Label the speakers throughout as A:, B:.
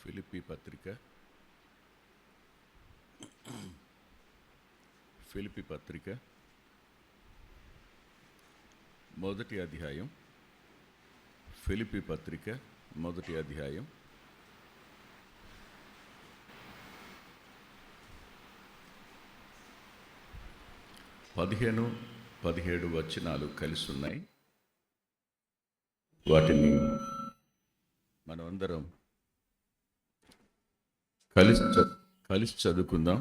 A: ఫిలిప్పీ పత్రిక ఫిలిప్పీ పత్రిక మొదటి అధ్యాయం ఫిలిప్పీ పత్రిక మొదటి అధ్యాయం 15-17 వచనాలు కలిసి ఉన్నాయి. వాటిని మనమందరం కలిసి చదువుకుందాం.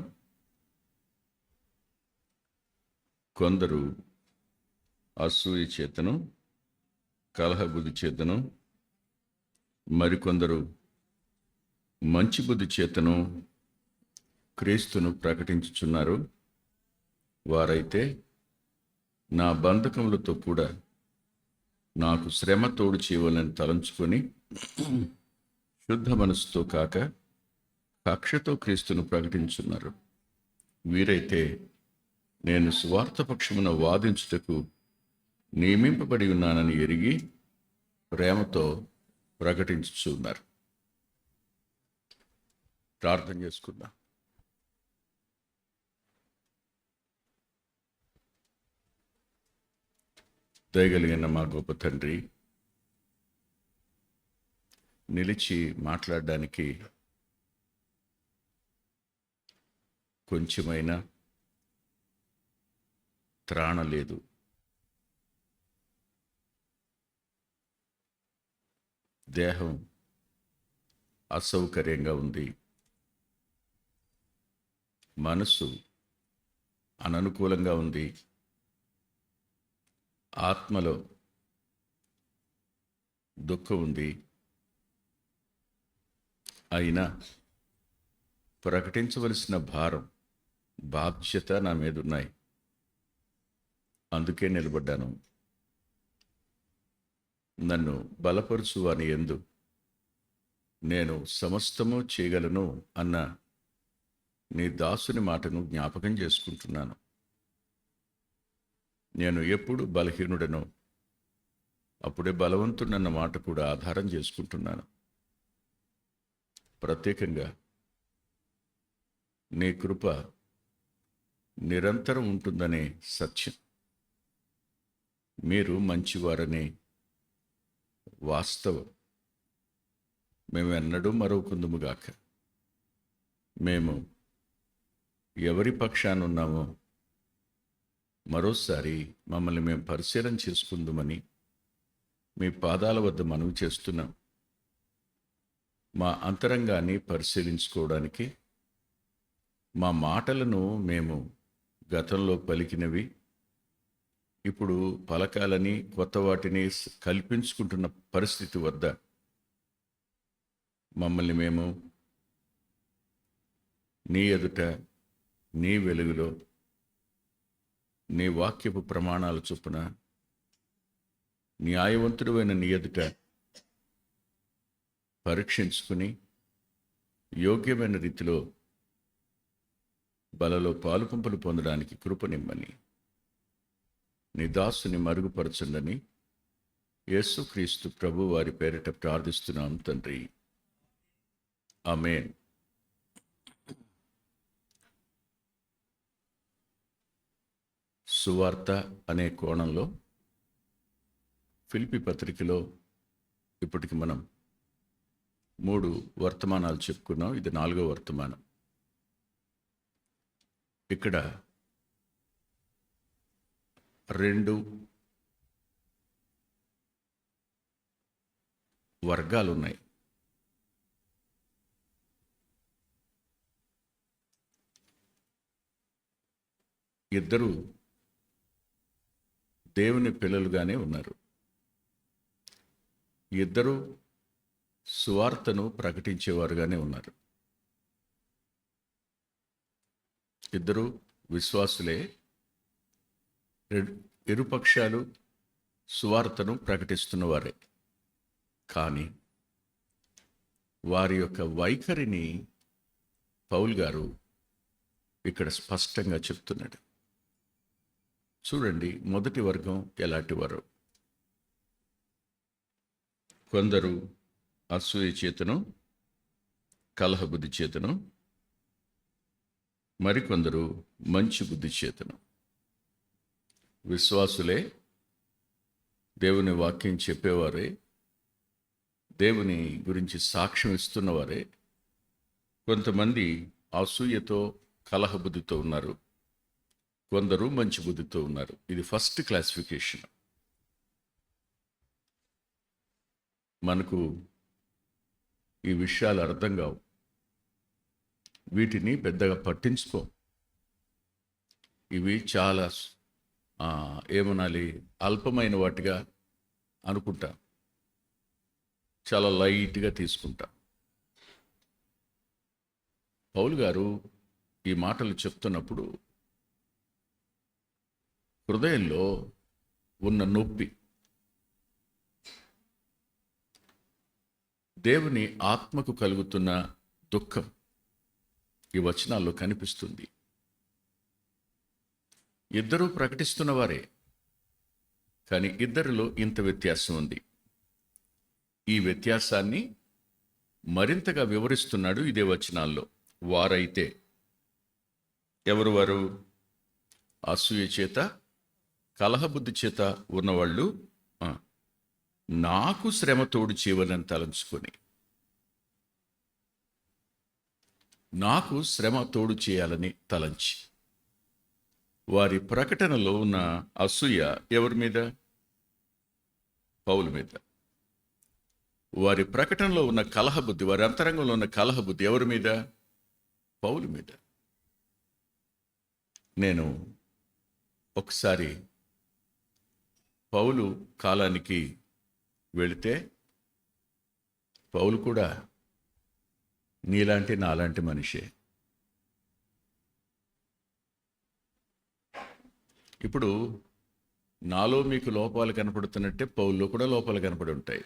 A: కొందరు అసూయ చేతను, కలహబుద్ధి చేతను, మరికొందరు మంచి బుద్ధి చేతను క్రీస్తును ప్రకటించుచున్నారు. వారైతే నా బంధకములతో కూడా నాకు శ్రమ తోడు చేయవాలని తలంచుకొని శుద్ధ మనసుతో కాక కక్షతో క్రీస్తును ప్రకటించున్నారు. వీరైతే నేను స్వార్థపక్షమున వాదించుటకు నియమింపబడి ఉన్నానని ఎరిగి ప్రేమతో ప్రకటించుచున్నారు. ప్రార్థన చేసుకుందాం. దయగలిగిన మా గొప్ప తండ్రి, నిలిచి మాట్లాడడానికి కొంచెమైనా త్రాణ లేదు. దేహం అసౌకర్యంగా ఉంది. మనసు అననుకూలంగా ఉంది. ఆత్మలో దుఃఖం ఉంది. అయినా ప్రకటించవలసిన భారం, బాధ్యత నా మీద ఉన్నాయి. అందుకే నిలబడ్డాను. నన్ను బలపరుచు అని యందు నేను సమస్తము చేయగలను అన్న నీ దాసుని మాటను జ్ఞాపకం చేసుకుంటున్నాను. నేను ఎప్పుడు బలహీనుడనో అప్పుడే బలవంతుడన్న మాట కూడా ఆధారం చేసుకుంటున్నాను. ప్రత్యేకంగా నీ కృప నిరంతరం ఉంటుందనే సత్యం, మీరు మంచివారనే వాస్తవం మేము ఎన్నడూ మరొకుందుముగాక. మేము ఎవరి పక్షానున్నామో మరోసారి మమ్మల్ని మేము పరిశీలన చేసుకుందామని మీ పాదాల వద్ద మనవి చేస్తున్నాం. మా అంతరంగాన్ని పరిశీలించుకోవడానికి, మా మాటలను మేము గతంలో పలికినవి ఇప్పుడు పలకాలని కొత్త వాటిని కల్పించుకుంటున్న పరిస్థితి వద్ద మమ్మల్ని మేము నీ ఎదుట, నీ వెలుగులో, నీ వాక్యపు ప్రమాణాల చొప్పున న్యాయవంతుడైన నీ ఎదుట పరీక్షించుకుని యోగ్యమైన రీతిలో బలలో పాలుపంపులు పొందడానికి కృపనిమ్మని నీ దాసుని మరుగుపరచండి. యేసుక్రీస్తు ప్రభు వారి పేరిట ప్రార్థిస్తున్నాం తండ్రి, ఆమేన్. సువార్త అనే కోణంలో ఫిలిప్పీ పత్రికలో ఇప్పటికి మనం 3 వర్తమానాలు చెప్పుకున్నాం. ఇది 4వ వర్తమానం. ఇక్కడ 2 వర్గాలు ఉన్నాయి. ఇద్దరు దేవుని పిల్లలుగానే ఉన్నారు. ఇద్దరు సువార్తను ప్రకటించేవారుగానే ఉన్నారు. ఇద్దరు విశ్వాసులే. ఇరుపక్షాలు సువార్తను ప్రకటిస్తున్నవారే. కానీ వారి యొక్క వైఖరిని పౌలు గారు ఇక్కడ స్పష్టంగా చెప్తున్నాడు. చూడండి, మొదటి వర్గం ఎలాంటి వారు. కొందరు అసూయ చేతను, కలహ బుద్ధి చేతను, మరికొందరు మంచి బుద్ధి చేతను. విశ్వాసులే, దేవుని వాక్యం చెప్పేవారే, దేవుని గురించి సాక్ష్యం ఇస్తున్నవారే. కొంతమంది అసూయతో కలహ బుద్ధితో ఉన్నారు, కొందరు మంచి బుద్ధితో ఉన్నారు. ఇది ఫస్ట్ క్లాసిఫికేషన్. మనకు ఈ విషయాలు అర్థం కావు, వీటిని పెద్దగా పట్టించుకో. ఇవి చాలా ఏమనాలి, అల్పమైన వాటిగా అనుకుంటా, చాలా లైట్గా తీసుకుంటా. పౌలు గారు ఈ మాటలు చెప్తున్నప్పుడు హృదయంలో ఉన్న నొప్పి, దేవుని ఆత్మకు కలుగుతున్న దుఃఖం ఈ వచనాల్లో కనిపిస్తుంది. ఇద్దరూ ప్రకటిస్తున్నవారే, కానీ ఇద్దరిలో ఇంత వ్యత్యాసం ఉంది. ఈ వ్యత్యాసాన్ని మరింతగా వివరిస్తున్నాడు ఇదే వచనాల్లో. వారైతే ఎవరు వారు? అసూయ చేత, కలహబుద్ధి చేత ఉన్నవాళ్ళు నాకు శ్రమ తోడు చేయవలని తలంచుకొని, నాకు శ్రమ తోడు చేయాలని తలంచి, వారి ప్రకటనలో ఉన్న అసూయ ఎవరి మీద? పౌలు మీద. వారి ప్రకటనలో ఉన్న కలహబుద్ధి, వారి అంతరంగంలో ఉన్న కలహబుద్ధి ఎవరి మీద? పౌలు మీద. నేను ఒకసారి పౌలు కాలానికి వెళితే, పౌలు కూడా నీలాంటి నాలాంటి మనిషే. ఇప్పుడు నాలో మీకు లోపాలు కనపడుతున్నట్టే పౌల్లో కూడా లోపాలు కనపడి ఉంటాయి.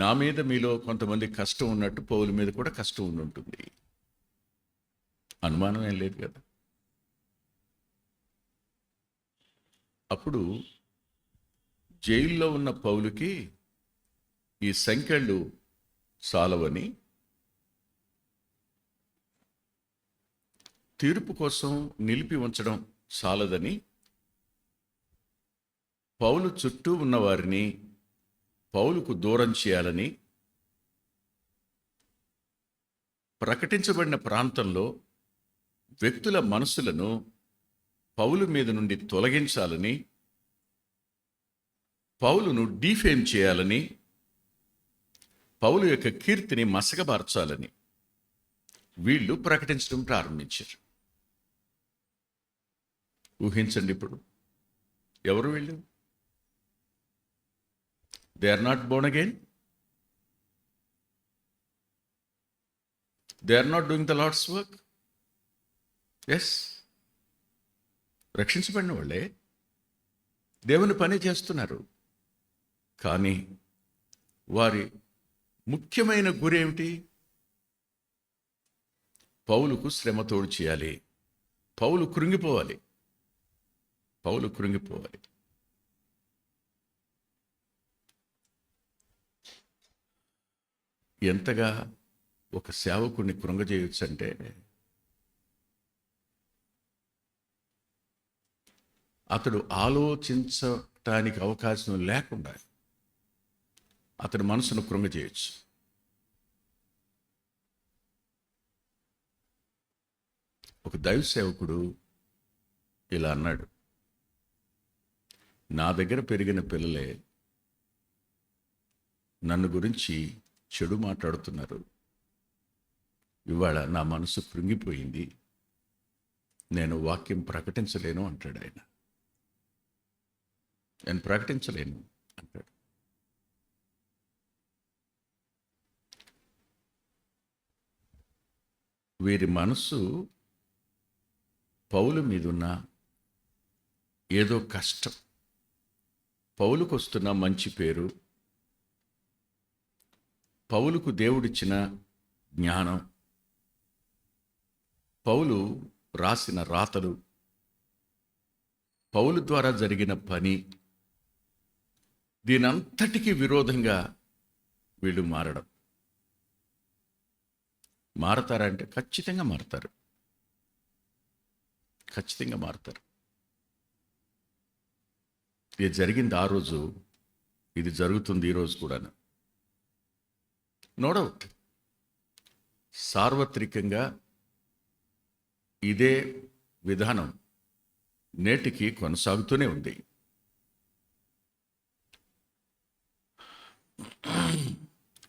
A: నా మీద మీలో కొంతమంది కష్టం ఉన్నట్టు పౌలు మీద కూడా కష్టం ఉండి ఉంటుంది. అనుమానం ఏం లేదు కదా. అప్పుడు జైల్లో ఉన్న పౌలుకి ఈ సంఖ్యలు సాలవని, తీర్పు కోసం నిలిపి ఉంచడం సాలదని, పౌలు చుట్టూ ఉన్నవారిని పౌలుకు దూరం చేయాలని, ప్రకటించబడిన ప్రాంతంలో వ్యక్తుల మనసులను పౌలు మీద నుండి తొలగించాలని, పౌలును డీఫేమ్ చేయాలని, పౌలు యొక్క కీర్తిని మసకబార్చాలని వీళ్ళు ప్రకటించడం ప్రారంభించారు. ఊహించండి, ఇప్పుడు ఎవరు వీళ్ళు? They are not born again, they are not doing the Lord's work. Yes, రక్షించబడిన వాళ్ళే, దేవుని పని చేస్తున్నారు. కానీ వారి ముఖ్యమైన గురి ఏమిటి? పౌలుకు శ్రమ తోడు చేయాలి, పౌలు కృంగిపోవాలి, పౌలు కృంగిపోవాలి. ఎంతగా ఒక సేవకుడిని కృంగజేయొచ్చు అంటే, అతడు ఆలోచించటానికి అవకాశం లేకుండా అతని మనసును కృంగజేయచ్చు. ఒక దైవ సేవకుడు ఇలా అన్నాడు, నా దగ్గర పెరిగిన పిల్లలే నన్ను గురించి చెడు మాట్లాడుతున్నారు, ఇవాళ నా మనసు కృంగిపోయింది, నేను వాక్యం ప్రకటించలేను అంటాడు ఆయన. నేను ప్రకటించలేను అంటాడు. వీరి మనసు పౌలు మీదున్న ఏదో కష్టం, పౌలుకు వస్తున్న మంచి పేరు, పౌలుకు దేవుడిచ్చిన జ్ఞానం, పౌలు రాసిన రాతలు, పౌలు ద్వారా జరిగిన పని, దీనంతటికీ విరోధంగా వీళ్ళు మారడం. మారతారంటే ఖచ్చితంగా మారతారు. ఖచ్చితంగా మారతారు. ఇది జరిగింది ఆ రోజు, ఇది జరుగుతుంది ఈరోజు కూడా. No doubt. సార్వత్రికంగా ఇదే విధానం నేటికి కొనసాగుతూనే ఉంది.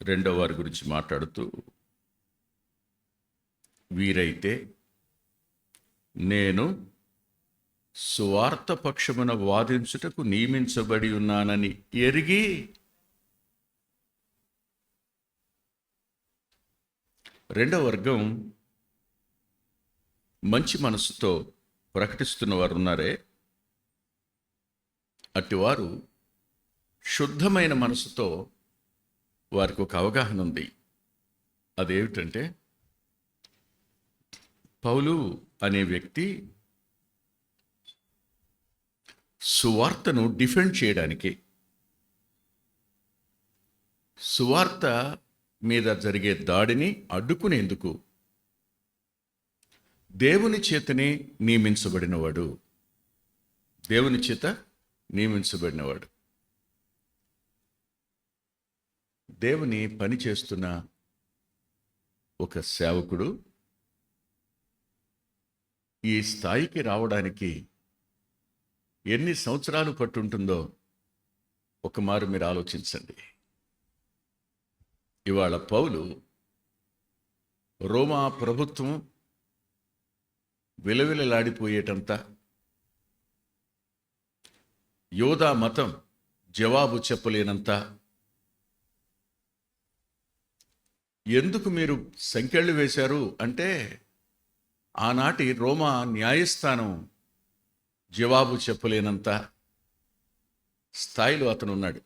A: రెండో వారి గురించి మాట్లాడుతూ, వీరైతే నేను సువార్త పక్షమున వాదించుటకు నియమించబడి ఉన్నానని ఎరిగి, రెండో వర్గం మంచి మనసుతో ప్రకటిస్తున్న వారు ఉన్నారే, అట్టివారు శుద్ధమైన మనసుతో వారికి ఒక అవగాహన ఉంది. అదేమిటంటే, పౌలు అనే వ్యక్తి సువార్తను డిఫెండ్ చేయడానికి, సువార్త మీద జరిగే దాడిని అడ్డుకునేందుకు దేవుని చేతనే నియమించబడినవాడు. దేవుని చేత నియమించబడినవాడు. దేవుని పని చేస్తున్న ఒక సేవకుడు ఈ స్థాయికి రావడానికి ఎన్ని సంవత్సరాలు పట్టుంటుందో ఒకమారు మీరు ఆలోచించండి. ఇవాళ పౌలు రోమా ప్రభుత్వం విలవిలలాడిపోయేటంత, యోధా మతం జవాబు చెప్పలేనంత, ఎందుకు మీరు సంకెళ్ళు వేశారు అంటే ఆనాటి రోమా న్యాయస్థానం జవాబు చెప్పలేనంత స్థాయిలో అతను ఉన్నాడు.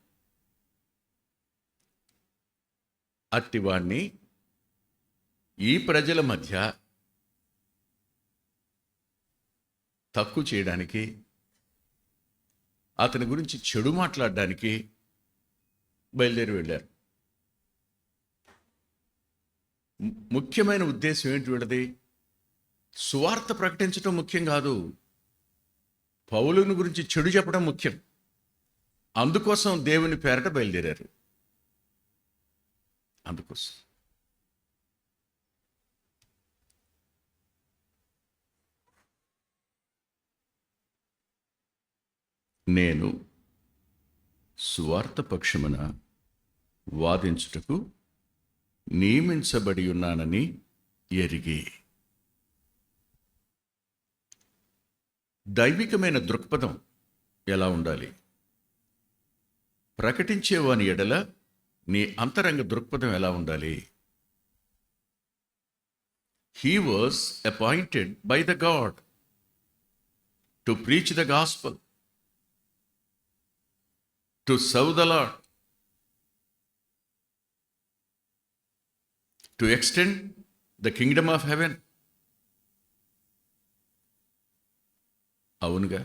A: అట్టివాణ్ణి ఈ ప్రజల మధ్య తక్కువ చేయడానికి, అతని గురించి చెడు మాట్లాడడానికి బయలుదేరి వెళ్ళారు. ముఖ్యమైన ఉద్దేశం ఏంటి వీళ్ళది? సువార్త ప్రకటించడం ముఖ్యం కాదు, పౌలుని గురించి చెడు చెప్పడం ముఖ్యం. అందుకోసం దేవుని పేరట బయలుదేరారు. అందుకోసం నేను సువార్త పక్షమున వాదించుటకు నియమించబడి ఉన్నానని ఎరిగి. దైవికమైన దృక్పథం ఎలా ఉండాలి? ప్రకటించేవాని ఎడల నీ అంతరంగ దృక్పథం ఎలా ఉండాలి? He was appointed by the God to preach the gospel, to serve the Lord, to extend the kingdom of heaven. అవునుగా,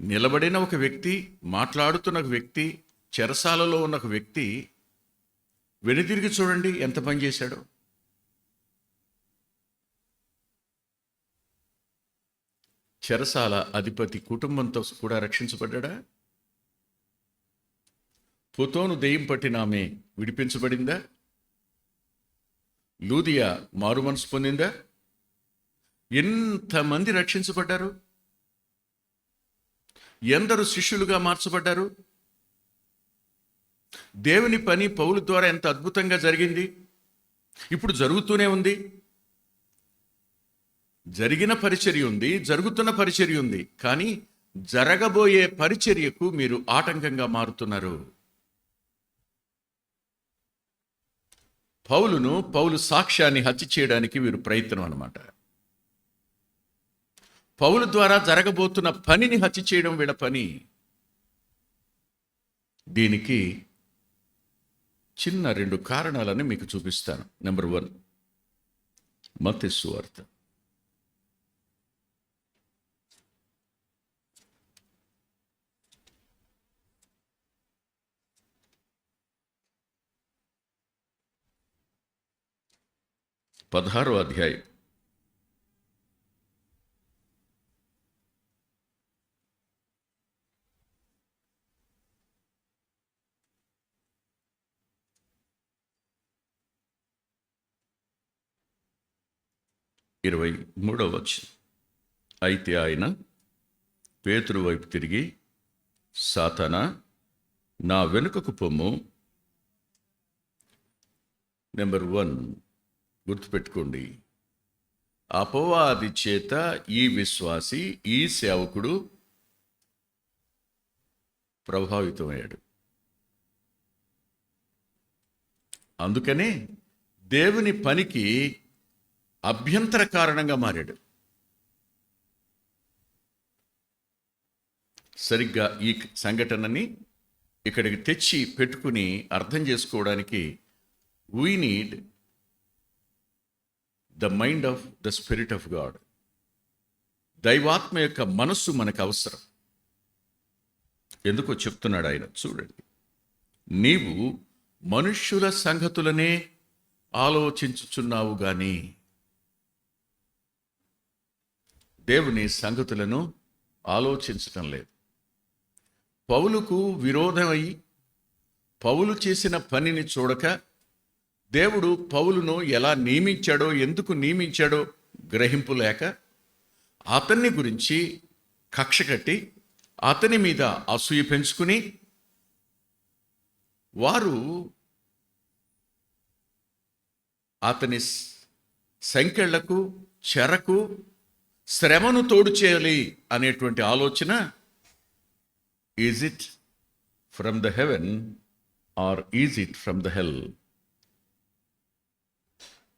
A: నిలబడిన ఒక వ్యక్తి, మాట్లాడుతున్న ఒక వ్యక్తి, చెరసాలలో ఉన్న ఒక వ్యక్తి వెనుతిరిగి చూడండి ఎంత పని చేశాడో. చెరసాల అధిపతి కుటుంబంతో కూడా రక్షించబడ్డా? పుతోను దెయ్యం పట్టిన ఆమె విడిపించబడిందా? లూదియా మారు మనసు పొందిందా? ఎంతమంది రక్షించబడ్డారు? ఎందరు శిష్యులుగా మార్చబడ్డారు? దేవుని పని పౌలు ద్వారా ఎంత అద్భుతంగా జరిగింది, ఇప్పుడు జరుగుతూనే ఉంది. జరిగిన పరిచర్య ఉంది, జరుగుతున్న పరిచర్య ఉంది, కానీ జరగబోయే పరిచర్యకు మీరు ఆటంకంగా మారుతున్నారు. పౌలు సాక్ష్యాన్ని హత్య చేయడానికి వీరు ప్రయత్నం అన్నమాట. పౌలు ద్వారా జరగబోతున్న పనిని హత్య చేయడం వీళ్ళ పని. దీనికి చిన్న 2 కారణాలను మీకు చూపిస్తాను. నెంబర్ 1, మత్తయి సువార్త. 16వ అధ్యాయం 23వ వచనం. అయితే ఆయన పేతురు వైపు తిరిగి, సాతానా, నా వెనుకకు పొమ్ము. నెంబర్ 1 గుర్తుపెట్టుకోండి, అపవాది చేత ఈ విశ్వాసి, ఈ సేవకుడు ప్రభావితమయ్యాడు. అందుకనే దేవుని పనికి అభ్యంతర కారణంగా మారాడు. సరిగ్గా ఈ సంఘటనని ఇక్కడికి తెచ్చి పెట్టుకుని అర్థం చేసుకోవడానికి we need the mind of the spirit of God. దైవాత్మ యొక్క మనస్సు మనకు అవసరం. ఎందుకో చెప్తున్నాడు ఆయన, చూడండి, నీవు మనుష్యుల సంగతులనే ఆలోచించుచున్నావు గాని దేవుని సంగతులను ఆలోచించటం లేదు. పౌలుకు విరోధమై పౌలు చేసిన పనిని చూడక దేవుడు పౌలును ఎలా నియమించాడో, ఎందుకు నియమించాడో గ్రహింపు లేక అతన్ని గురించి కక్ష కట్టి అతని మీద అసూయ పెంచుకుని వారు అతని సంకెళ్లకు, చెరకు, శ్రమను తోడు చేయాలి అనేటువంటి ఆలోచన, is it from the heaven or is it from the hell?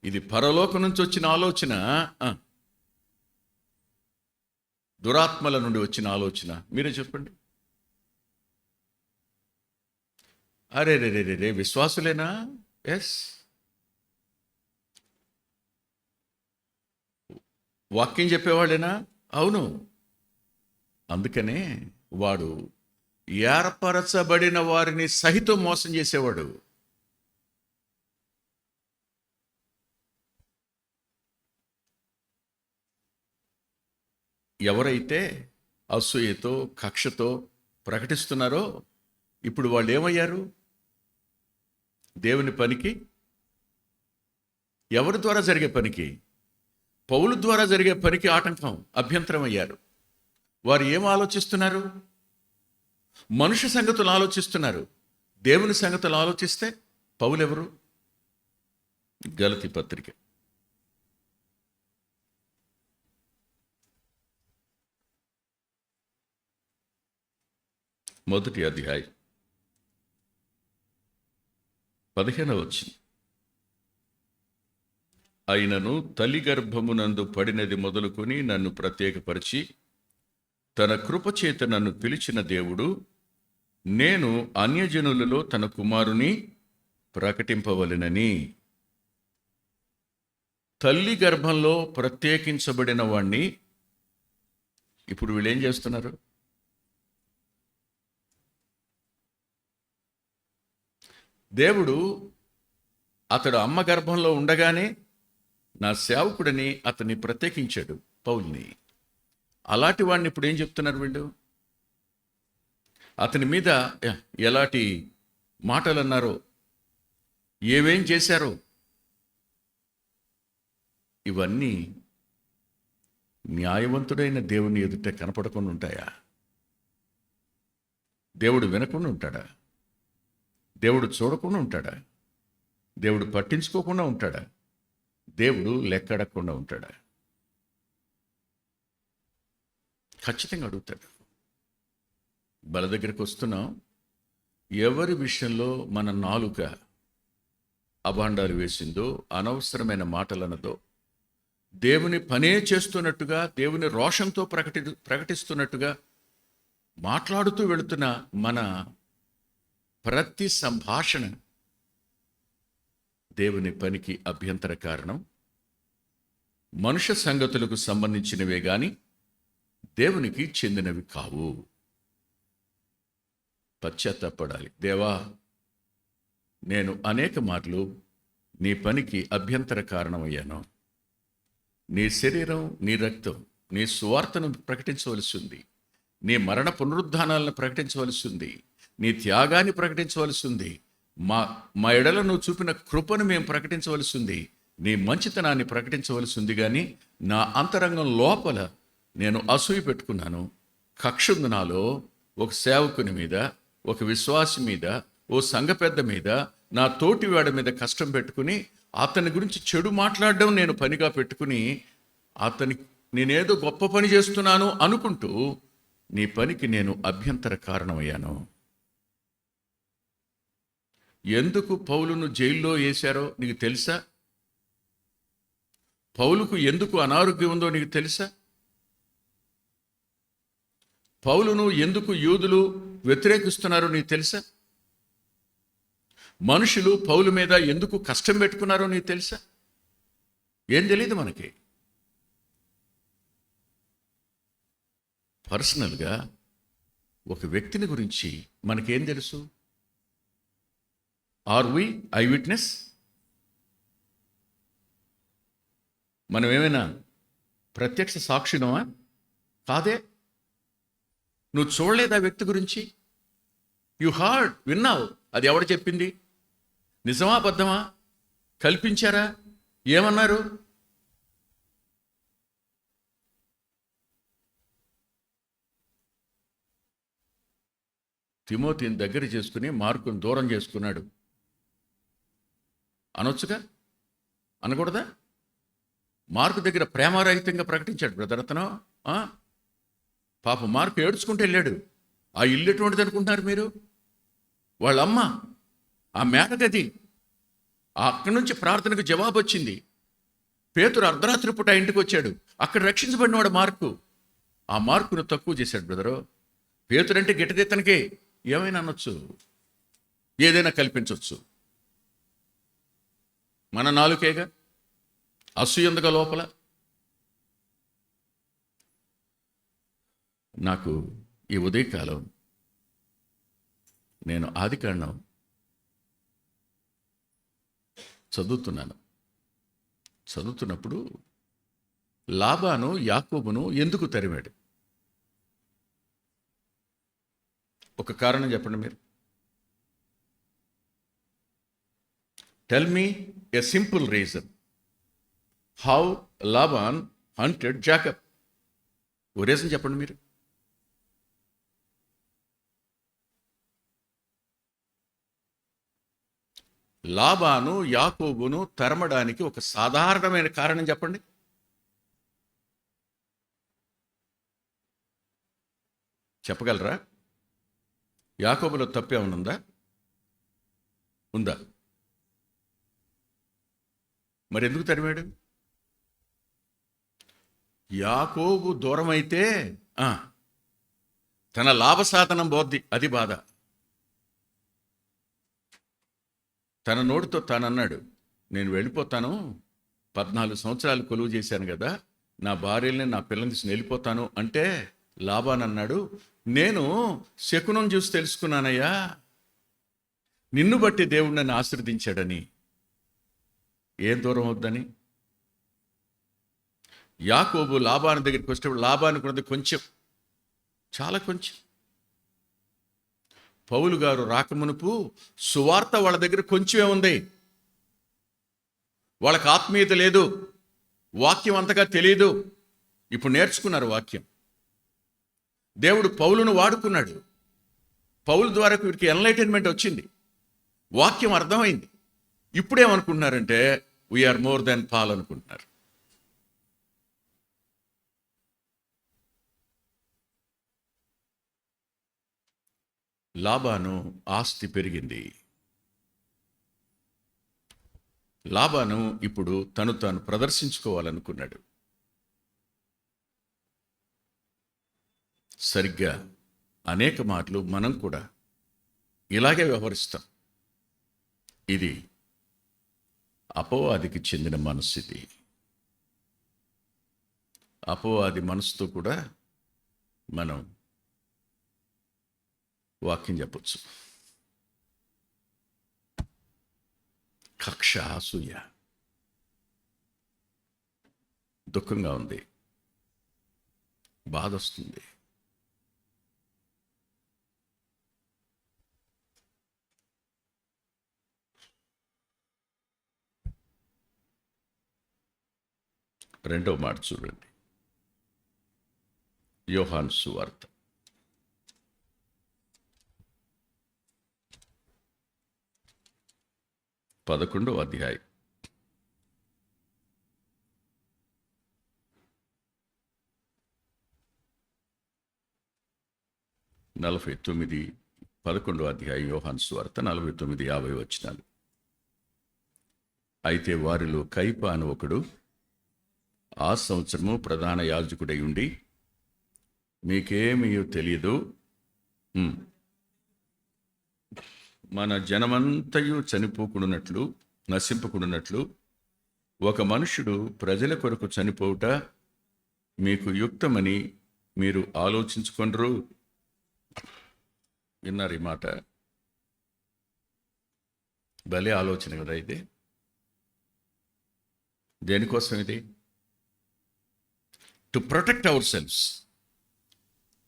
A: ఇది పరలోకం నుంచి వచ్చిన ఆలోచన, దురాత్మల నుండి వచ్చిన ఆలోచన? మీరే చెప్పండి. అరే రే రే రే విశ్వాసులేనా? ఎస్. వాక్యం చెప్పేవాళ్ళేనా? అవును. అందుకనే వాడు ఏర్పరచబడిన వారిని సహితం మోసం చేసేవాడు. ఎవరైతే అసూయతో, కక్షతో ప్రకటిస్తున్నారో ఇప్పుడు వాళ్ళు ఏమయ్యారు? దేవుని పనికి, ఎవరి ద్వారా జరిగే పనికి, పౌలు ద్వారా జరిగే పనికి ఆటంకం, అభ్యంతరం అయ్యారు. వారు ఏం ఆలోచిస్తున్నారు? మనుష్య సంగతులు ఆలోచిస్తున్నారు. దేవుని సంగతులు ఆలోచిస్తే పౌలు ఎవరు? గలతీ పత్రిక 1వ అధ్యాయం 15వ వచనం. అయినను తల్లి గర్భమునందు పడినది మొదలుకొని నన్ను ప్రత్యేకపరిచి తన కృపచేత నన్ను పిలిచిన దేవుడు, నేను అన్యజనులలో తన కుమారుని ప్రకటింపవలెనని. తల్లి గర్భంలో ప్రత్యేకించబడిన వాణ్ణి ఇప్పుడు వీళ్ళేం చేస్తున్నారు? దేవుడు అతడు అమ్మ గర్భంలో ఉండగానే నా సేవకుడని అతన్ని ప్రత్యేకించాడు, పౌల్ని. అలాంటి వాడిని ఇప్పుడు ఏం చెప్తున్నారు వీళ్ళు? అతని మీద ఎలాంటి మాటలు అన్నారో, ఏమేం చేశారో, ఇవన్నీ న్యాయవంతుడైన దేవుని ఎదుట కనపడకుండా ఉంటాయా? దేవుడు వినకుండా ఉంటాడా? దేవుడు చూడకుండా ఉంటాడా? దేవుడు పట్టించుకోకుండా ఉంటాడా? దేవుడు లెక్కడకుండా ఉంటాడా? ఖచ్చితంగా అడుగుతాడు. బల దగ్గరికి వస్తున్నాం, ఎవరి విషయంలో మన నాలుక అభాండాలు వేసిందో, అనవసరమైన మాటలన్నదో, దేవుని పనే చేస్తున్నట్టుగా, దేవుని రోషంతో ప్రకటిస్తున్నట్టుగా మాట్లాడుతూ వెళుతున్న మన ప్రతి సంభాషణ దేవుని పనికి అభ్యంతర కారణం. మనుష్య సంగతులకు సంబంధించినవే గాని దేవునికి చెందినవి కావు. పశ్చాత్తాపడాలి. దేవా, నేను అనేక మార్లు నీ పనికి అభ్యంతర కారణమయ్యాను. నీ శరీరం, నీ రక్తం, నీ సువార్తను ప్రకటించవలసి ఉంది. నీ మరణ పునరుద్ధానాలను ప్రకటించవలసి ఉంది. నీ త్యాగాన్ని ప్రకటించవలసి ఉంది. మా మా ఎడల నువ్వు చూపిన కృపను మేము ప్రకటించవలసి ఉంది. నీ మంచితనాన్ని ప్రకటించవలసి ఉంది. కానీ నా అంతరంగం లోపల నేను అసూయ పెట్టుకున్నాను. కక్ష ఉంది నాలో. ఒక సేవకుని మీద, ఒక విశ్వాసి మీద, ఓ సంఘ పెద్ద మీద, నా తోటివాడి మీద కష్టం పెట్టుకుని అతని గురించి చెడు మాట్లాడడం నేను పనిగా పెట్టుకుని నేనేదో గొప్ప పని చేస్తున్నాను అనుకుంటూ నీ పనికి నేను అభ్యంతర కారణమయ్యాను. ఎందుకు పౌలును జైల్లో వేశారో నీకు తెలుసా? పౌలుకు ఎందుకు అనారోగ్యం ఉందో నీకు తెలుసా? పౌలును ఎందుకు యూదులు వ్యతిరేకిస్తున్నారో నీకు తెలుసా? మనుషులు పౌలు మీద ఎందుకు కష్టం పెట్టుకున్నారో నీకు తెలుసా? ఏం తెలియదు మనకి. పర్సనల్గా ఒక వ్యక్తిని గురించి మనకేం తెలుసు? Are we eyewitness? మనం ఏమైనా ప్రత్యక్ష సాక్షినమా? కాదే. నువ్వు చూడలేదు ఆ వ్యక్తి గురించి. యు హర్డ్, విన్నావు. అది ఎవడు చెప్పింది? నిజమా అబద్ధమా? కల్పించారా? ఏమన్నారు? తిమోతిని దగ్గర చేసుకుని మార్కును దూరం చేసుకున్నాడు అనొచ్చుగా? అనకూడదా? మార్కు దగ్గర ప్రేమారహితంగా ప్రకటించాడు బ్రదర్ అతను. పాప మార్కు ఏడ్చుకుంటూ వెళ్ళాడు. ఆ ఇల్లు ఎటువంటిది అనుకుంటున్నారు మీరు? వాళ్ళమ్మ ఆ మేడగది. అక్కడి నుంచి ప్రార్థనకు జవాబు వచ్చింది. పేతురు అర్ధరాత్రి పూట ఇంటికి వచ్చాడు. అక్కడ రక్షించబడినవాడు మార్కు. ఆ మార్కును తక్కువ చేశాడు బ్రదరు. పేతురంటే గిట్టదెత్తనికే ఏమైనా అనొచ్చు, ఏదైనా కల్పించవచ్చు. మన నాలుకేగా అసూయందుగా లోపల. నాకు ఈ ఉదయకాలం నేను ఆదికాండం చదువుతున్నప్పుడు లాబాను యాకోబును ఎందుకు తరిమాడు? ఒక కారణం చెప్పండి మీరు. Tell me a simple reason how Laban hunted Jacob. ఓ రీజన్ చెప్పండి మీరు. లాబాను యాకోబును తరమడానికి ఒక సాధారణమైన కారణం చెప్పండి. చెప్పగలరా? యాకోబులో తప్పేమనుందా? ఉందా? మరి ఎందుకు తరిమాడు? యాకోబు దూరమైతే తన లాభసాధనం బోద్ది, అది బాధ. తన నోటితో తానన్నాడు, నేను వెళ్ళిపోతాను, 14 సంవత్సరాలు కొలువు చేశాను కదా, నా భార్యల్ని నా పిల్లల్ని తీసుకుని వెళ్ళిపోతాను అంటే లాబాన్ అన్నాడు, నేను శకునం చూసి తెలుసుకున్నానయ్యా, నిన్ను బట్టి దేవుడు నన్ను ఆశీర్వదించాడని. ఏం దూరం అవుద్దని? యాకోబు లాబాను దగ్గరికి వచ్చేటప్పుడు లాబానుకు ఉన్నది కొంచెం, చాలా కొంచెం. పౌలు గారు రాకమునుపు సువార్త వాళ్ళ దగ్గర కొంచెమే ఉంది. వాళ్ళకి ఆత్మీయత లేదు, వాక్యం అంతగా తెలియదు. ఇప్పుడు నేర్చుకున్నారు వాక్యం. దేవుడు పౌలును వాడుకున్నాడు. పౌలు ద్వారా వీరికి ఎన్లైటైన్మెంట్ వచ్చింది, వాక్యం అర్థమైంది. ఇప్పుడేమనుకుంటున్నారంటే వీఆర్ మోర్ దాన్ పాల్ అనుకుంటున్నారు. లాబాను ఆస్తి పెరిగింది. లాబాను ఇప్పుడు తాను ప్రదర్శించుకోవాలనుకున్నాడు. సరిగ్గా అనేక మాటలు మనం కూడా ఇలాగే వ్యవహరిస్తాం. ఇది అపవాదికి చెందిన మనస్సు. ఇది అపవాది మనసుతో కూడా మనం వాక్యం చెప్పచ్చు. కక్ష, అసూయ. దుఃఖంగా ఉంది, బాధ వస్తుంది. రెండో మాట చూడండి, యోహాను సువార్త 11వ అధ్యాయం 49. 11వ అధ్యాయం యోహాను సువార్త 49, 50 వచనాలు. అయితే వారిలో కయప అని ఒకడు ఆ సంవత్సరము ప్రధాన యాజకుడై ఉండి, మీకేమీ తెలియదు, మన జనమంతయు చనిపోకుండానట్లు, నశింపకుండానట్లు ఒక మనుష్యుడు ప్రజల కొరకు చనిపోవుట మీకు యుక్తమని మీరు ఆలోచించుకొండ్రు. విన్నారు ఈ మాట? భలే ఆలోచన కదా ఇది. దేనికోసం ఇది? To protect our selfs.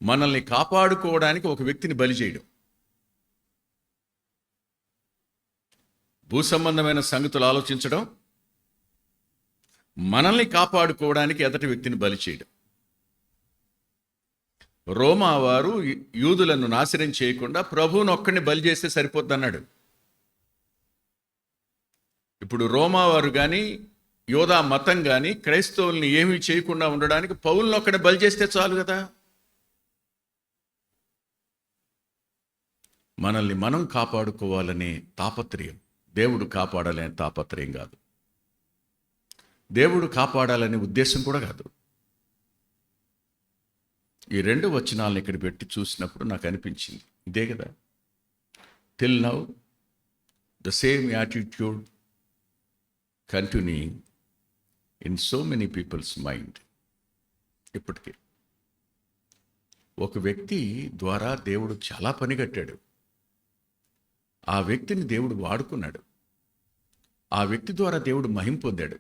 A: మనల్ని కాపాడుకోవడానికి ఒక వ్యక్తిని బలి చేయడం. భూ సంబంధమైన సంగతులు ఆలోచించడం, మనల్ని కాపాడుకోవడానికి ఎదటి వ్యక్తిని బలి చేయడం. రోమా వారు యూదులను నాశనం చేయకుండా ప్రభువును ఒక్కడిని బలి చేస్తే సరిపోద్దన్నాడు. ఇప్పుడు రోమా వారు కానీ యోధా మతం కానీ క్రైస్తవుల్ని ఏమీ చేయకుండా ఉండడానికి పౌలుని ఒక్కడిని బలి చేస్తే చాలు కదా. మనల్ని మనం కాపాడుకోవాలనే తాపత్రయం, దేవుడు కాపాడాలనే తాపత్రయం కాదు, దేవుడు కాపాడాలనే ఉద్దేశం కూడా కాదు. ఈ 2 వచనాలను ఇక్కడ పెట్టి చూసినప్పుడు నాకు అనిపించింది, ఇదే కదా. Till now the same attitude continuing in so many peoples mind. ఇప్పటికీ ఒక వ్యక్తి ద్వారా దేవుడు చాలా పని కట్టాడు. ఆ వ్యక్తిని దేవుడు వాడుకున్నాడు. ఆ వ్యక్తి ద్వారా దేవుడు మహిమ పొందాడు.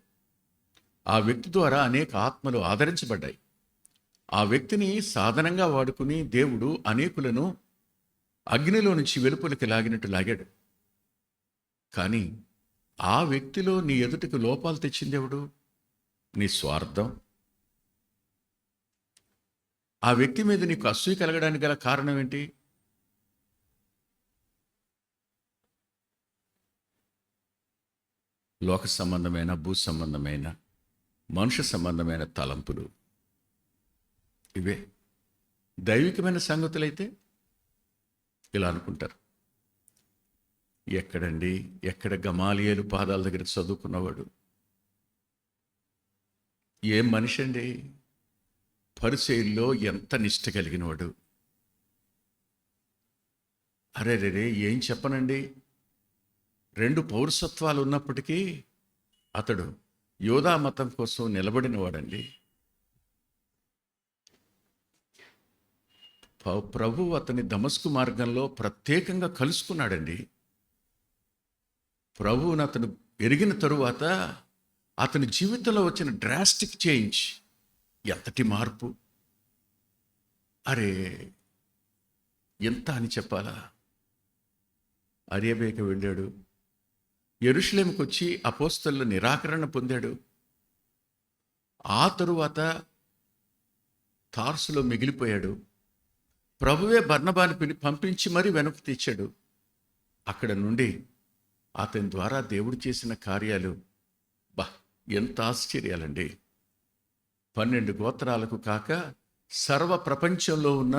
A: ఆ వ్యక్తి ద్వారా అనేక ఆత్మలు ఆదరించబడ్డాయి. ఆ వ్యక్తిని సాధనంగా వాడుకుని దేవుడు అనేకులను అగ్నిలో నుంచి వెలుపలికి లాగినట్టు లాగాడు. కానీ ఆ వ్యక్తిలో నీ ఎదుటికి లోపాలు తెచ్చింది ఎవడు? నీ స్వార్థం. ఆ వ్యక్తి మీద నీకు అసూయ కలగడానికి గల కారణం ఏంటి? లోక సంబంధమైన, భూ సంబంధమైన, మనుష్య సంబంధమైన తలంపులు ఇవే. దైవికమైన సంగతులైతే ఇలా అనుకుంటారు. ఎక్కడండి, ఎక్కడ గమాలియేలు పాదాల దగ్గర చదువుకున్నవాడు? ఏం మనిషి అండి! పరిచర్యలో ఎంత నిష్ఠ కలిగినవాడు! అరే ఏం చెప్పనండి, 2 పౌరసత్వాలు ఉన్నప్పటికీ అతడు యోధా మతం కోసం నిలబడినవాడండి. ప్రభువు అతని దమస్కు మార్గంలో ప్రత్యేకంగా కలుసుకున్నాడండి. ప్రభువుని అతను ఎరిగిన తరువాత అతని జీవితంలో వచ్చిన డ్రాస్టిక్ చేంజ్, ఎంతటి మార్పు! అరే ఎంత అని చెప్పాలా. అరేబియాకి వెళ్ళాడు, యెరూషలేముకు వచ్చి అపోస్తలుల నిరాకరణ పొందాడు. ఆ తరువాత తార్సులో మిగిలిపోయాడు. ప్రభువే బర్నబాని పంపించి మరీ వెనక్కి తెచ్చాడు. అక్కడ నుండి అతని ద్వారా దేవుడు చేసిన కార్యాలు ఎంత ఆశ్చర్యాలండి. 12 గోత్రాలకు కాక సర్వ ప్రపంచంలో ఉన్న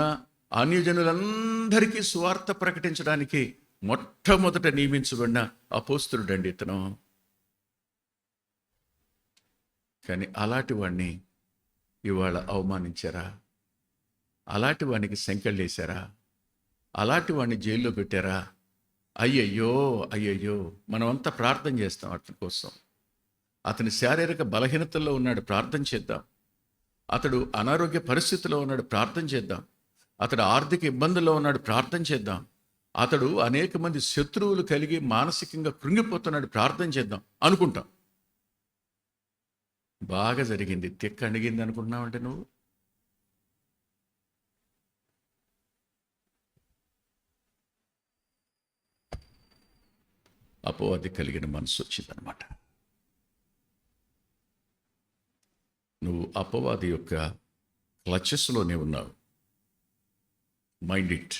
A: అన్యజనులందరికీ సువార్త ప్రకటించడానికి మొట్టమొదట నియమించబడిన అపోస్తలుడండి ఇతను. కానీ అలాంటి వాడిని ఇవాళ అవమానించారా? అలాంటి వాడికి సంకెళ్ళు వేశారా? అలాంటి వాడిని జైల్లో పెట్టారా? అయ్యయ్యో అయ్యయ్యో. మనమంతా ప్రార్థన చేస్తాం అతని కోసం. అతని శారీరక బలహీనతల్లో ఉన్నాడు, ప్రార్థన చేద్దాం. అతడు అనారోగ్య పరిస్థితిలో ఉన్నాడు, ప్రార్థన చేద్దాం. అతడు ఆర్థిక ఇబ్బందుల్లో ఉన్నాడు, ప్రార్థన చేద్దాం. అతడు అనేక మంది శత్రువులు కలిగి మానసికంగా కృంగిపోతున్నాడు, ప్రార్థన చేద్దాం అనుకుంటాం. బాగా జరిగింది, తిక్క అణిగింది అనుకుంటున్నావంటే నువ్వు. అపవాది కలిగిన మనసు వచ్చిందనమాట. నువ్వు అపవాది యొక్క క్లచెస్లోనే ఉన్నావు. Mind it.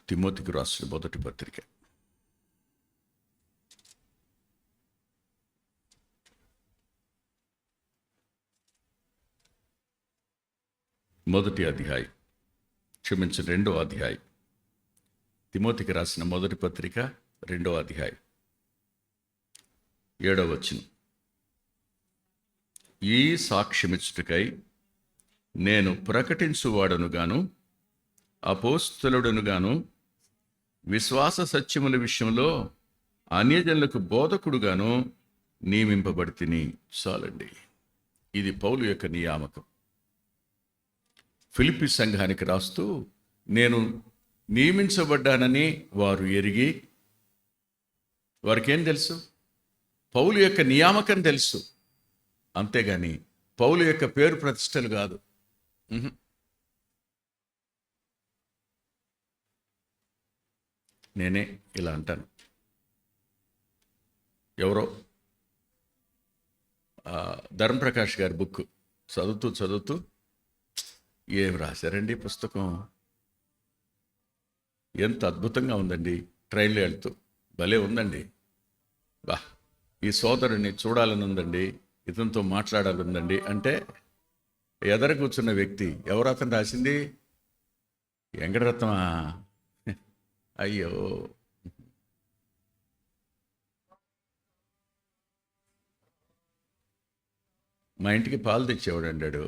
A: తిమోతికి రాసిన మొదటి పత్రిక 1వ అధ్యాయం, 2వ అధ్యాయం. తిమోతికి రాసిన మొదటి పత్రిక 2వ అధ్యాయం 7వ వచనం. ఈ సాక్ష్యమిచ్చుటకై నేను ప్రకటించువాడనుగాను అపోస్తలుడనుగాను విశ్వాస సత్యముల విషయంలో అన్యజనులకు బోధకుడుగాను నియమింపబడితిని. చాలండి. ఇది పౌలు యొక్క నియామకం. ఫిలిప్పీ సంఘానికి రాస్తూ, నేను నియమించబడ్డానని వారు ఎరిగి, వారికేం తెలుసు? పౌలు యొక్క నియామకం తెలుసు, అంతేగాని పౌలు యొక్క పేరు ప్రతిష్టలు కాదు. నేనే ఇలా అంటాను. ఎవరో ధర్మప్రకాష్ గారి బుక్ చదువుతూ ఏం రాశారండి పుస్తకం, ఎంత అద్భుతంగా ఉందండి, ట్రైన్లో వెళ్తూ భలే ఉందండి, బా ఈ సోదరుని చూడాలని ఉందండి, ఇతనితో మాట్లాడాలని ఉందండి అంటే ఎదర కూర్చున్న వ్యక్తి ఎవరు? అతను రాసింది వెంకటరత్నమా? అయ్యో, మా ఇంటికి పాలు తెచ్చేవాడు అన్నాడు.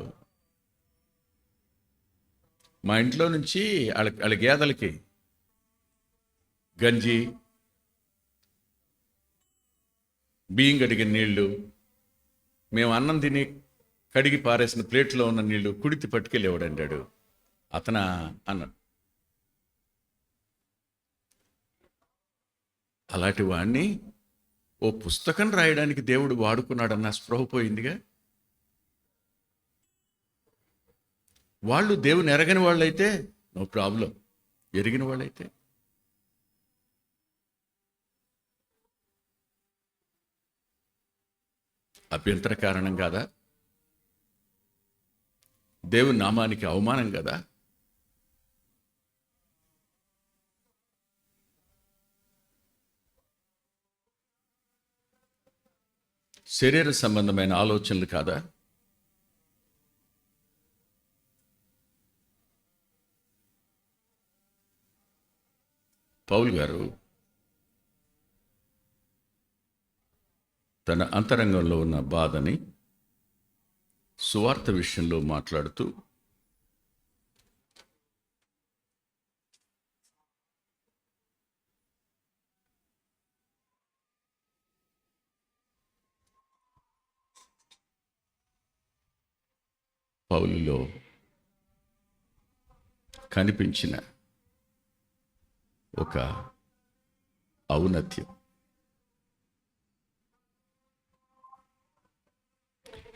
A: మా ఇంట్లో నుంచి వాళ్ళ గేదెలకి గంజి, బియ్యం కడిగిన నీళ్లు, మేము అన్నం తిని కడిగి పారేసిన ప్లేట్లో ఉన్న నీళ్లు కుడితి పట్టుకెళ్ళేవాడు అన్నాడు. అతనా అన్నాడు. అలాంటి వాడిని ఓ పుస్తకం రాయడానికి దేవుడు వాడుకున్నాడన్న స్పృహ పోయిందిగా. వాళ్ళు దేవుని ఎరగని వాళ్ళైతే నో ప్రాబ్లం, ఎరిగిన వాళ్ళైతే అభ్యంతర కారణం కాదా? దేవుని నామానికి అవమానం కదా? శరీర సంబంధమైన ఆలోచనలు కాదా? పౌలు గారు తన అంతరంగంలో ఉన్న బాధని సువార్త విషయంలో మాట్లాడుతూ, పౌలులో కనిపించిన ఒక ఔన్నత్యం,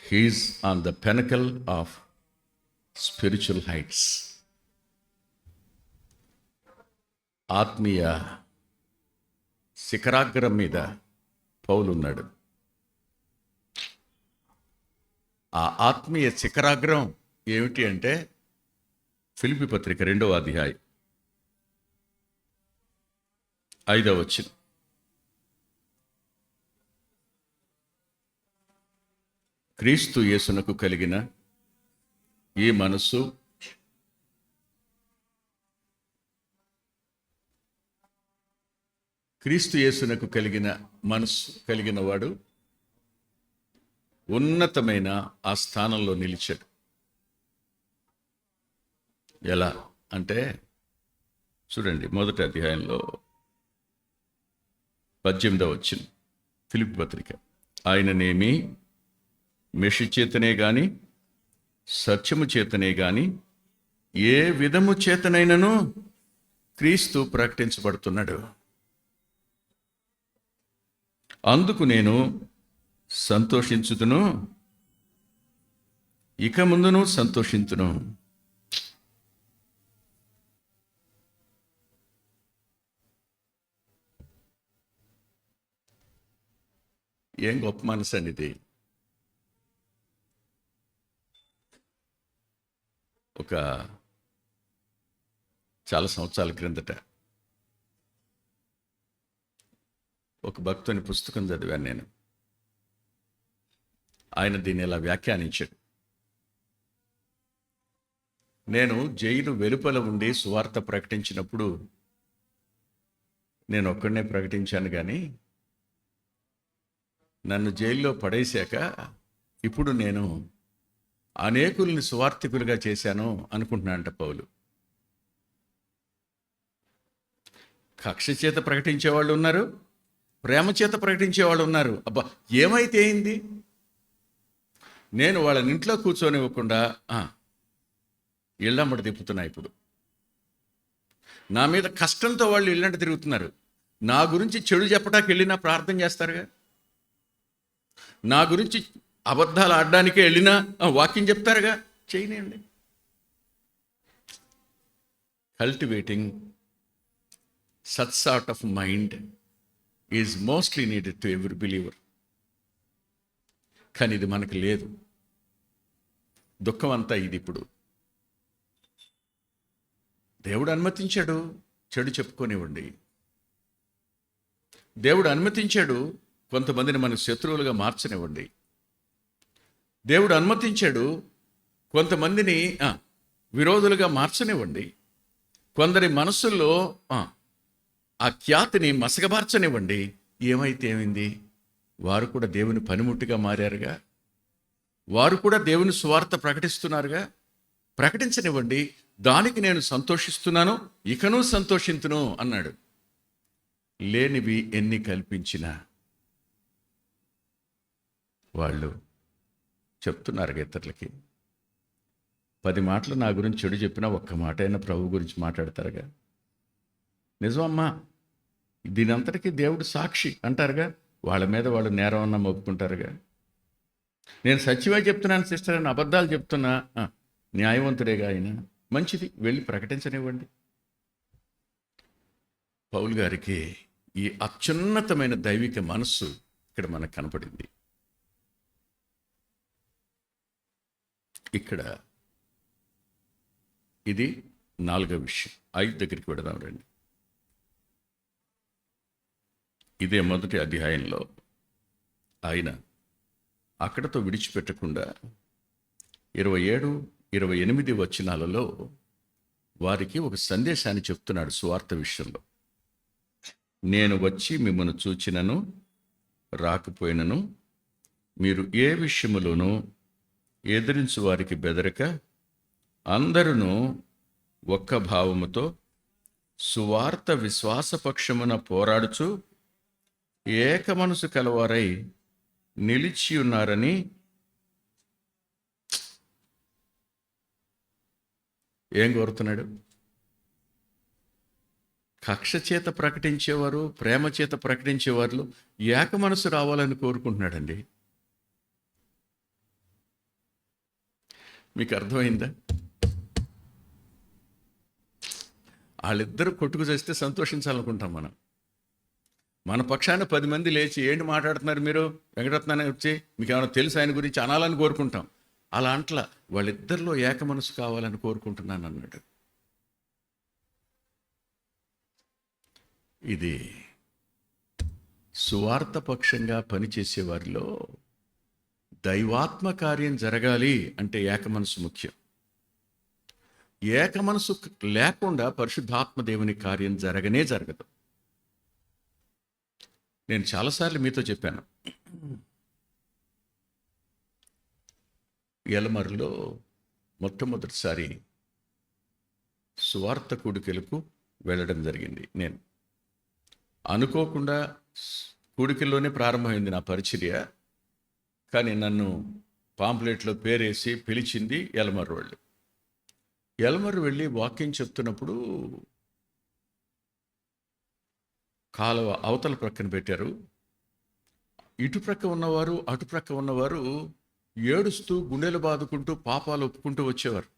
A: he is on the pinnacle of spiritual heights. ఆత్మీయ శిఖరాగ్రం మీద పౌలు ఉన్నాడు. ఆ ఆత్మీయ శిఖరాగ్రం ఏమిటి అంటే ఫిలిప్పీ పత్రిక 2వ అధ్యాయం 5వ వచనం. క్రీస్తు యేసునకు కలిగిన ఈ మనస్సు క్రీస్తు యేసునకు కలిగిన మనస్సు కలిగిన వాడు ఉన్నతమైన ఆ స్థానంలో నిలిచాడు. ఎలా అంటే చూడండి, 1వ అధ్యాయంలో 18వ వచనం, ఫిలిప్పీ పత్రిక. ఆయననేమి మెషి చేతనే గాని సత్యము చేతనే గాని ఏ విధము చేతనైనను క్రీస్తు ప్రకటించబడుతున్నాడు. అందుకు నేను సంతోషించుతును, ఇక ముందును సంతోషించును. ఏం గొప్ప మనసు అండి ఇది. ఒక చాలా సంవత్సరాల క్రిందట ఒక భక్తుని పుస్తకం చదివాను నేను. ఆయన దీన్ని ఇలా వ్యాఖ్యానించాడు. నేను జైలు వెలుపల ఉండి సువార్త ప్రకటించినప్పుడు నేను ఒక్కడనే ప్రకటించాను, కానీ నన్ను జైల్లో పడేశాక ఇప్పుడు నేను అనేకుల్ని సువార్థికులుగా చేశాను అనుకుంటున్నానంట పౌలు. కక్ష చేత ప్రకటించేవాళ్ళు ఉన్నారు, ప్రేమ చేత ప్రకటించేవాళ్ళు ఉన్నారు. అబ్బా, ఏమైతే అయింది? నేను వాళ్ళని ఇంట్లో కూర్చొనివ్వకుండా ఇళ్ళమ్మడి తిప్పుతున్నా. ఇప్పుడు నా మీద కష్టంతో వాళ్ళు ఇళ్ళంట తిరుగుతున్నారు. నా గురించి చెడు చెప్పడానికి వెళ్ళినా ప్రార్థన చేస్తారుగా, నా గురించి అబద్ధాలు ఆడడానికే వెళ్ళినా వాక్యం చెప్తారుగా, చేయనండి. Cultivating such sort of mind is mostly needed to every believer. కానీ ఇది మనకు లేదు. దుఃఖం అంతా ఇది. ఇప్పుడు దేవుడు అనుమతించాడు చెడు చెప్పుకోనివ్వండి. దేవుడు అనుమతించాడు కొంతమందిని మనకు శత్రువులుగా మార్చనివ్వండి. దేవుడు అనుమతించాడు కొంతమందిని విరోధులుగా మార్చనివ్వండి. కొందరి మనసుల్లో ఆ ఖ్యాతిని మసకబార్చనివ్వండి. ఏమైతే ఏమైంది? వారు కూడా దేవుని పనిముట్టుగా మారారుగా, వారు కూడా దేవుని సువార్త ప్రకటిస్తున్నారుగా. ప్రకటించనివ్వండి, దానికి నేను సంతోషిస్తున్నాను, ఇకనూ సంతోషింతును అన్నాడు. లేనివి ఎన్ని కల్పించినా వాళ్ళు చెప్తున్నారు ఇతరులకి. 10 మాటలు నా గురించి చెడు చెప్పినా ఒక్క మాట అయినా ప్రభు గురించి మాట్లాడతారుగా. నిజమమ్మా, దీనంతటికీ దేవుడు సాక్షి అంటారుగా. వాళ్ళ మీద వాళ్ళు నేరం అన్న ఒప్పుకుంటారుగా. నేను సత్యమే చెప్తున్నాను సిస్టర్ అని అబద్ధాలు చెప్తున్నా, న్యాయవంతుడేగా ఆయన. మంచిది, వెళ్ళి ప్రకటించనివ్వండి. పౌలు గారికి ఈ అత్యున్నతమైన దైవిక మనస్సు ఇక్కడ మనకు కనపడింది. ఇక్కడ ఇది 4వ విషయం. 5 దగ్గరికి వెడదాం రండి. ఇదే మొదటి అధ్యాయంలో ఆయన అక్కడతో విడిచిపెట్టకుండా 27, 28 వచనాలలో వారికి ఒక సందేశాన్ని చెప్తున్నాడు సువార్త విషయంలో. నేను వచ్చి మిమ్మల్ని చూచినను రాకపోయినను మీరు ఏ విషయములోనూ ఎదిరించు వారికి బెదరక అందరూ ఒక్క భావముతో సువార్త విశ్వాసపక్షమున పోరాడుచు ఏక మనసు కలవారై నిలిచి ఉన్నారని. ఏం కోరుతున్నాడు? కక్ష చేత ప్రకటించేవారు, ప్రేమ చేత ప్రకటించేవారు ఏక మనసు రావాలని కోరుకుంటున్నాడండి. మీకు అర్థమైందా? వాళ్ళిద్దరూ కొట్టుకు చేస్తే సంతోషించాలనుకుంటాం మనం. మన పక్షాన 10 మంది లేచి ఏంటి మాట్లాడుతున్నారు మీరు, వెంకటరత్నాన్ని వచ్చి మీకు ఏమైనా తెలుసు ఆయన గురించి అనాలని కోరుకుంటాం. అలా అంట్లా వాళ్ళిద్దరిలో ఏక మనసు కావాలని కోరుకుంటున్నాను అన్నాడు. ఇది సువార్త పక్షంగా పనిచేసే వారిలో దైవాత్మ కార్యం జరగాలి అంటే ఏక మనసు ముఖ్యం. ఏక మనసు లేకుండా పరిశుద్ధాత్మ దేవుని కార్యం జరగనే జరగదు. నేను చాలాసార్లు మీతో చెప్పాను, ఎలమరులో మొట్టమొదటిసారి సువార్త కూడికలకు వెళ్ళడం జరిగింది. నేను అనుకోకుండా కూడికల్లోనే ప్రారంభమైంది నా పరిచర్య. కానీ నన్ను పాంప్లెట్లో పేరేసి పిలిచింది ఎలమర్రు వాళ్ళు. ఎలమర్రు వెళ్ళి వాక్యం చెప్తున్నప్పుడు కాలువ అవతల ప్రక్కన పెట్టారు. ఇటుప్రక్క ఉన్నవారు అటుప్రక్క ఉన్నవారు ఏడుస్తూ గుండెలు బాదుకుంటూ పాపాలు ఒప్పుకుంటూ వచ్చేవారు.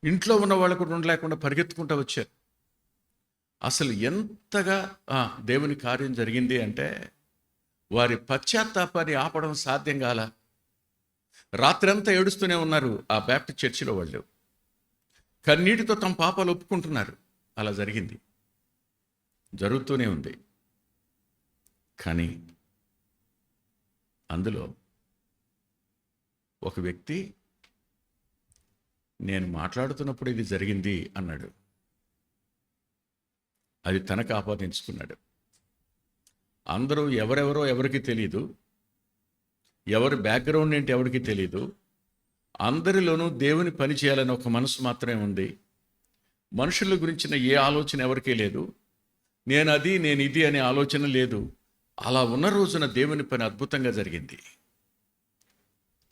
A: ఇంట్లో ఉన్న వాళ్ళు కూడా ఉండలేకుండా పరిగెత్తుకుంటూ వచ్చారు. అసలు ఎంతగా దేవుని కార్యం జరిగింది అంటే వారి పశ్చాత్తాపాన్ని ఆపడం సాధ్యం కాల. రాత్రంతా ఏడుస్తూనే ఉన్నారు ఆ బ్యాప్టిస్ట్ చర్చిలో వాళ్ళు. కన్నీటితో తమ పాపాలు ఒప్పుకుంటున్నారు. అలా జరిగింది, జరుగుతూనే ఉంది. కానీ అందులో ఒక వ్యక్తి నేను మాట్లాడుతున్నప్పుడు ఇది జరిగింది అన్నాడు. అది తనకు ఆపాదించుకున్నాడు. అందరూ ఎవరెవరో ఎవరికి తెలియదు, ఎవరి బ్యాక్గ్రౌండ్ ఏంటి ఎవరికి తెలియదు. అందరిలోనూ దేవుని పని చేయాలని ఒక మనసు మాత్రమే ఉంది. మనుషుల గురించిన ఏ ఆలోచన ఎవరికీ లేదు. నేను ఇది అనే ఆలోచన లేదు. అలా ఉన్న రోజున దేవుని పని అద్భుతంగా జరిగింది.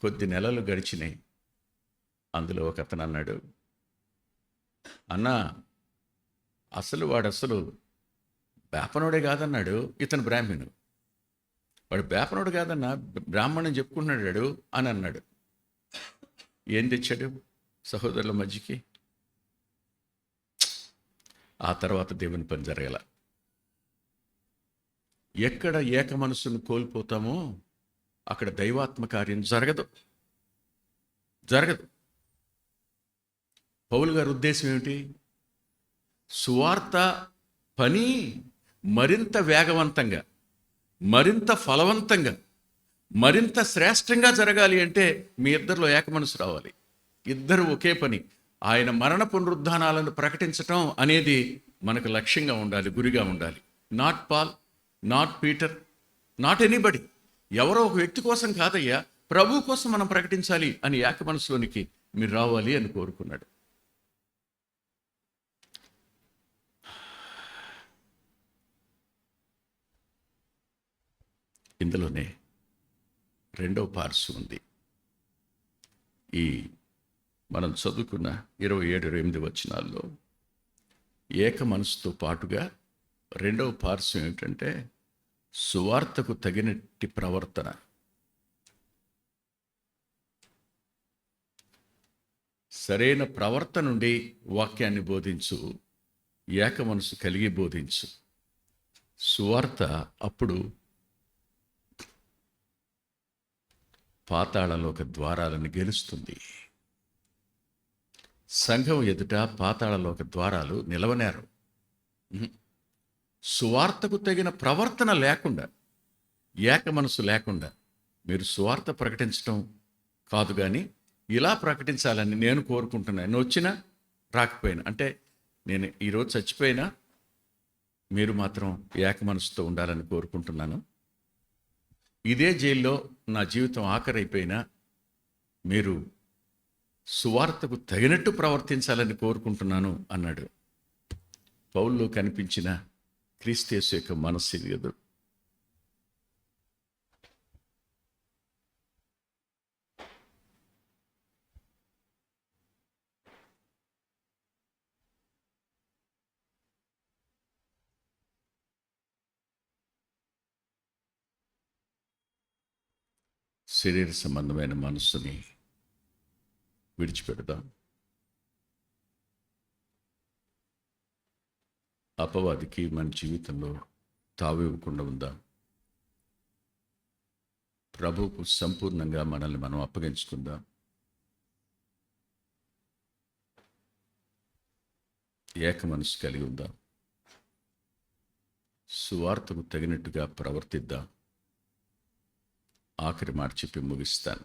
A: కొద్ది నెలలు గడిచినాయి. అందులో ఒక అతను అన్నాడు, అన్నా వాడు బేపనోడే కాదన్నాడు. ఇతను బ్రాహ్మణుడు. వాడు బేపనోడు కాదన్నా, బ్రాహ్మణుని చెప్పుకుంటున్నాడు అని అన్నాడు. ఏం తెచ్చాడు సహోదరుల మధ్యకి? ఆ తర్వాత దేవుని పని జరగల. ఎక్కడ ఏక మనసును కోల్పోతామో అక్కడ దైవాత్మ కార్యం జరగదు. పౌలు గారి ఉద్దేశం ఏమిటి? సువార్త పని మరింత వేగవంతంగా, మరింత ఫలవంతంగా, మరింత శ్రేష్టంగా జరగాలి అంటే మీ ఇద్దరిలో ఏక మనసు రావాలి. ఇద్దరు ఒకే పని. ఆయన మరణ పునరుద్ధానాలను ప్రకటించటం అనేది మనకు లక్ష్యంగా ఉండాలి, గురిగా ఉండాలి. Not Paul, not Peter, not anybody. ఎవరో ఒక వ్యక్తి కోసం కాదయ్యా, ప్రభు కోసం మనం ప్రకటించాలి అని ఏక మనసులోనికి మీరు రావాలి అని కోరుకున్నాడు. ఇందులోనే రెండవ పార్శ్వం ఉంది. ఈ మనం చదువుకున్న 27-28 వచనాల్లో ఏక మనసుతో పాటుగా రెండవ పార్శ్వం ఏమిటంటే సువార్తకు తగినట్టి ప్రవర్తన. సరైన ప్రవర్తన నుండి వాక్యాన్ని బోధించు, ఏక మనసు కలిగి బోధించు. సువార్త అప్పుడు పాతాళలోక ద్వారాలను గెలుస్తుంది. సంఘం ఎదుట పాతాళలోక ద్వారాలు నిలవనేరు. సువార్తకు తగిన ప్రవర్తన లేకుండా, ఏక మనసు లేకుండా మీరు సువార్త ప్రకటించడం కాదు, కానీ ఇలా ప్రకటించాలని నేను కోరుకుంటున్నాను. నేను వచ్చినా రాకపోయినా, అంటే నేను ఈరోజు చచ్చిపోయినా మీరు మాత్రం ఏక మనసుతో ఉండాలని కోరుకుంటున్నాను. ఇదే జైల్లో నా జీవితం ఆఖరైపోయినా మీరు సువార్తకు తగినట్టు ప్రవర్తించాలని కోరుకుంటున్నాను అన్నాడు. పౌల్లో కనిపించిన క్రీస్తు యేసు యొక్క మనస్సు ఇది కదా. శరీర సంబంధమైన మనస్సుని విడిచిపెడదాం. అపవాదికి మన జీవితంలో తావివ్వకుండా ఉందాం. ప్రభువుకు సంపూర్ణంగా మనల్ని మనం అప్పగించుకుందాం. ఏక మనసు కలిగి ఉందాం. సువార్తకు తగినట్టుగా ప్రవర్తిద్దాం. ఆఖరి మాట చెప్పి ముగిస్తాను.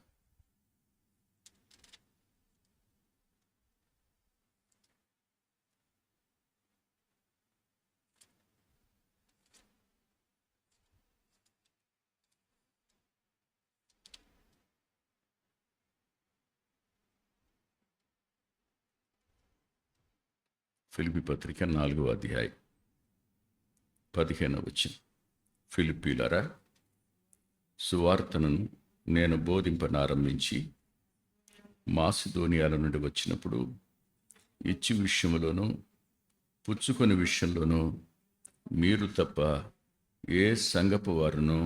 A: ఫిలిప్పీ పత్రిక 4వ అధ్యాయం 15వ వచనం. ఫిలిప్పీయులారా, సువార్తను నేను బోధింపనారంభించి మాసిదోనియాల నుండి వచ్చినప్పుడు ఇచ్చి విషయంలోనూ పుచ్చుకొని విషయంలోనూ మీరు తప్ప ఏ సంఘపు వారును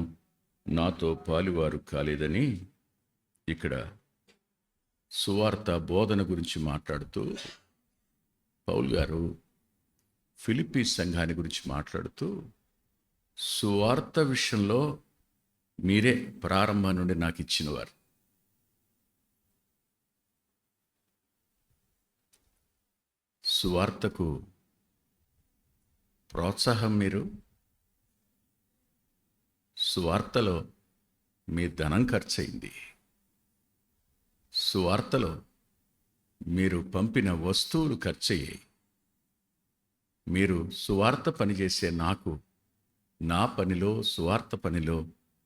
A: నాతో పాలువారు కాలేదని ఇక్కడ సువార్త బోధన గురించి మాట్లాడుతూ పౌలు గారు ఫిలిప్పీ సంఘాన్ని గురించి మాట్లాడుతూ సువార్త విషయంలో మీరే ప్రారంభం నుండి నాకు ఇచ్చినవారు. సువార్తకు ప్రోత్సాహం మీరు, సువార్తలో మీ ధనం ఖర్చయింది, సువార్తలో మీరు పంపిన వస్తువులు ఖర్చయ్యాయి. మీరు సువార్త పనిచేసే నాకు నా పనిలో, సువార్త పనిలో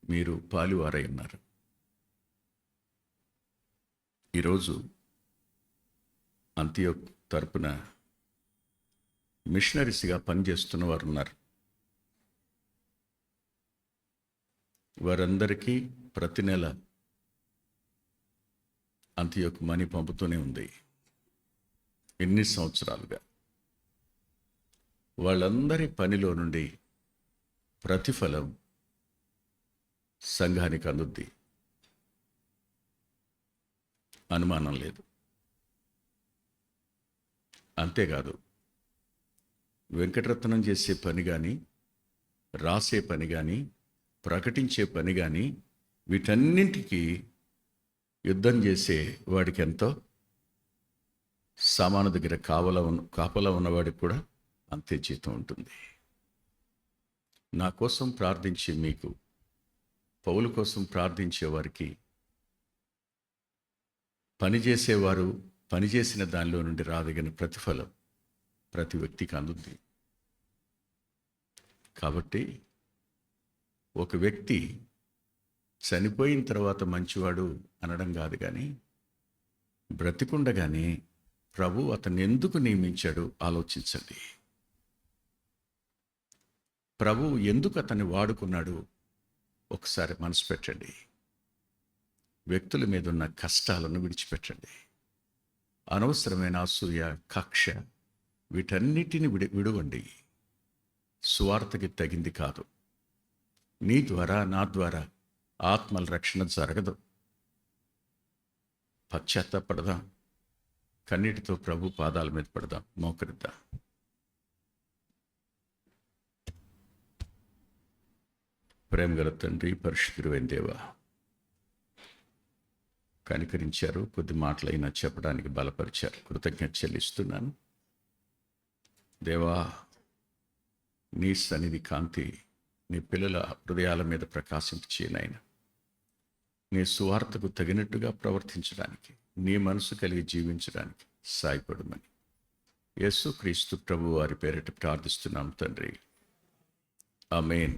A: మీరు పాలువారై ఉన్నారు. ఈరోజు అంతియోక్ తరపున మిషనరీస్గా పనిచేస్తున్న వారు ఉన్నారు. వారందరికీ ప్రతి నెల అంతియోక్ మనీ పంపుతూనే ఉంది ఎన్ని సంవత్సరాలుగా. వాళ్ళందరి పనిలో నుండి ప్రతిఫలం సంఘానికి అందుద్ది, అనుమానం లేదు. అంతేకాదు, వెంకటరత్నం చేసే పని కానీ, రాసే పని కానీ, ప్రకటించే పని కానీ, వీటన్నింటికీ యుద్ధం చేసే వాడికి ఎంతో, సామాను దగ్గర కాపలా ఉన్నవాడికి కూడా అంతే జీతం ఉంటుంది. నా కోసం ప్రార్థించే మీకు, పౌలు కోసం ప్రార్థించే వారికి, పనిచేసేవారు పనిచేసిన దానిలో నుండి రాదగిన ప్రతిఫలం ప్రతి వ్యక్తికి అందుద్ది. కాబట్టి ఒక వ్యక్తి చనిపోయిన తర్వాత మంచివాడు అనడం కాదు, కానీ బ్రతికుండగానే ప్రభు అతన్ని ఎందుకు నియమించాడు ఆలోచించండి. ప్రభు ఎందుకు అతన్ని వాడుకున్నాడు ఒకసారి మనసు పెట్టండి. వ్యక్తుల మీద ఉన్న కష్టాలను విడిచిపెట్టండి. అనవసరమైన అసూయ, కక్ష, వీటన్నిటిని విడవండి. సువార్తకి తగింది కాదు. నీ ద్వారా, నా ద్వారా ఆత్మల రక్షణ జరగదు. పశ్చాత్తాపడదాం, కన్నీటితో ప్రభు పాదాల మీద పడదాం, మోకరిద్దాం. ప్రేమగల తండ్రి, పరిశుద్ధుడైన దేవా, కనికరించారు, కొద్ది మాటలైనా చెప్పడానికి బలపరిచారు, కృతజ్ఞత చెల్లిస్తున్నాను. దేవా, నీ సన్నిధి కాంతి నీ పిల్లల హృదయాల మీద ప్రకాశించేనాయన. నీ సువార్తకు తగినట్టుగా ప్రవర్తించడానికి, నీ మనసు కలిగి జీవించడానికి సాయపడమని యేసుక్రీస్తు ప్రభు వారి పేరిట ప్రార్థిస్తున్నాం తండ్రి. ఆమేన్.